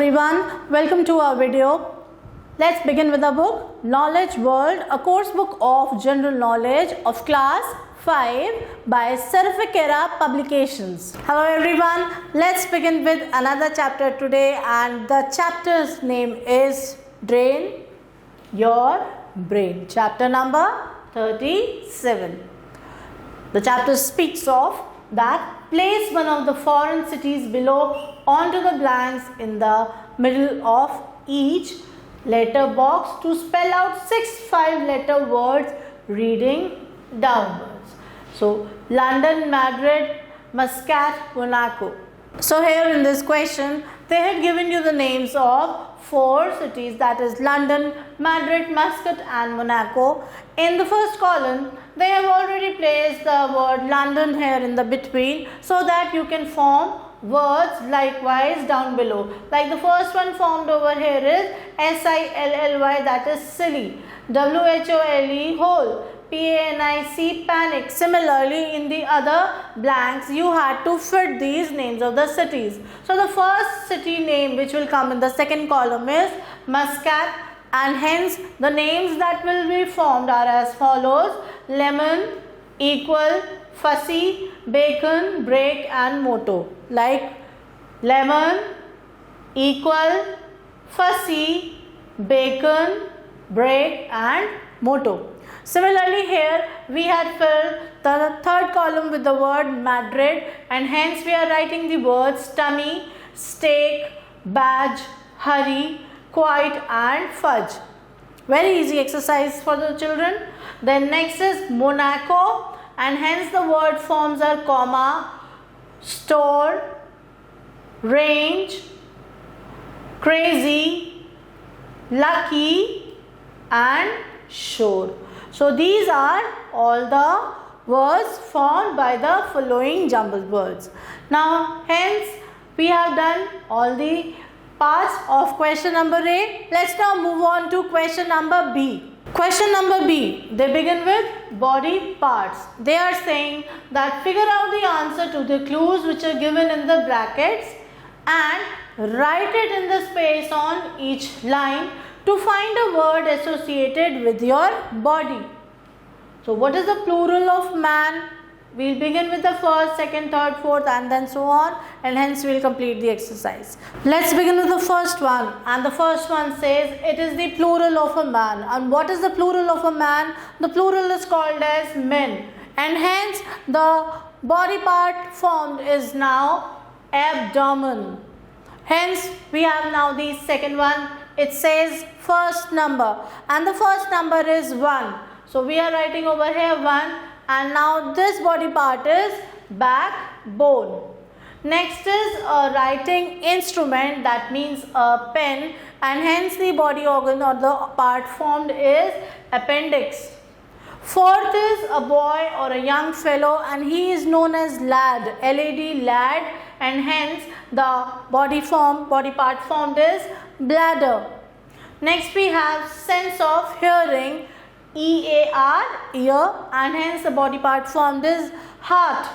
everyone, welcome to our video. Let's begin with the book Knowledge World, a course book of general knowledge of class 5 by Serifakera Publications. Hello everyone, let's begin with another chapter today, and the chapter's name is Drain Your Brain. Chapter number 37. The chapter speaks of that place one of the foreign cities below onto the blanks in the middle of each letter box to spell out 6 5-letter words reading downwards. So London, Madrid, Muscat, Monaco. So here in this question they have given you the names of 4 cities, that is London, Madrid, Muscat and Monaco. In the first column they have already placed the word London here in the between so that you can form words likewise down below. Like the first one formed over here is S-I-L-L-Y, that is silly. W-H-O-L-E, whole. P-A-N-I-C, panic. Similarly, in the other blanks you had to fit these names of the cities. So the first city name which will come in the second column is Muscat, and hence the names that will be formed are as follows: lemon, equal, fussy, bacon, break and motto. Like lemon, equal, fussy, bacon, break and motto. Similarly here we had filled the third column with the word Madrid, and hence we are writing the words tummy, steak, badge, hurry, quite and fudge. Very easy exercise for the children. Then next is Monaco, and hence the word forms are comma, store, range, crazy, lucky and shore. So these are all the words formed by the following jumbled words. Now hence we have done all the parts of question number A. Let's now move on to question number B. Question number B, they begin with body parts. They are saying that figure out the answer to the clues which are given in the brackets and write it in the space on each line to find a word associated with your body. So what is the plural of man? We will begin with the first, second, third, fourth and then so on, and hence we will complete the exercise. Let's begin with the first one, and the first one says it is the plural of a man. And what is the plural of a man? The plural is called as men, and hence the body part formed is now abdomen. Hence we have now the second one. It says first number, and the first number is 1. So we are writing over here 1, and now this body part is backbone. Next is a writing instrument, that means a pen, and hence the body organ or the part formed is appendix. Fourth is a boy or a young fellow, and he is known as lad, L-A-D, lad, and hence the body part formed is bladder. Next we have sense of hearing, E-A-R, ear, and hence the body part formed is heart.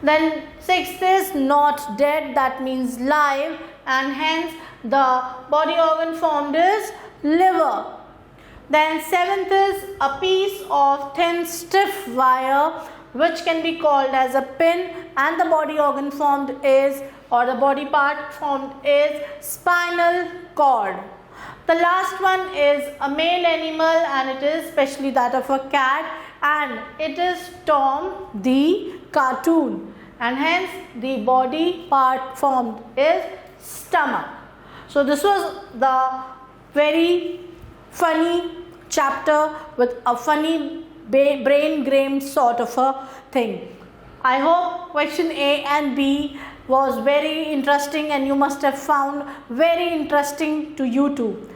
Then sixth is not dead, that means live, and hence the body organ formed is liver. Then seventh is a piece of thin stiff wire which can be called as a pin, and the body organ formed is, or the body part formed is spinal cord. The last one is a male animal, and it is especially that of a cat, and it is Tom the cartoon, and hence the body part formed is stomach. So this was the very funny chapter with a funny brain game sort of a thing. I hope question A and B was very interesting, and you must have found very interesting to you too.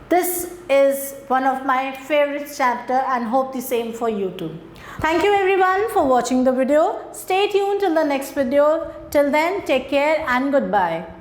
This is one of my favorite chapter, and hope the same for you too. Thank you everyone for watching the video. Stay tuned till the next video. Till then, take care and goodbye.